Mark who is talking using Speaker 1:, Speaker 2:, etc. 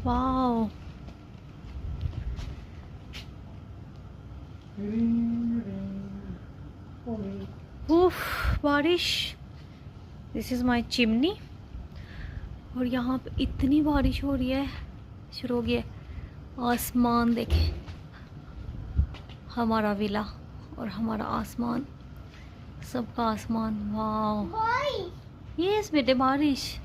Speaker 1: Wow, उफ बारिश। This is my chimney. और यहाँ पे इतनी बारिश हो रही है, शुरू हो गया। आसमान देखें, हमारा विला और हमारा आसमान, सबका आसमान। वाओ, यस बेटे बारिश।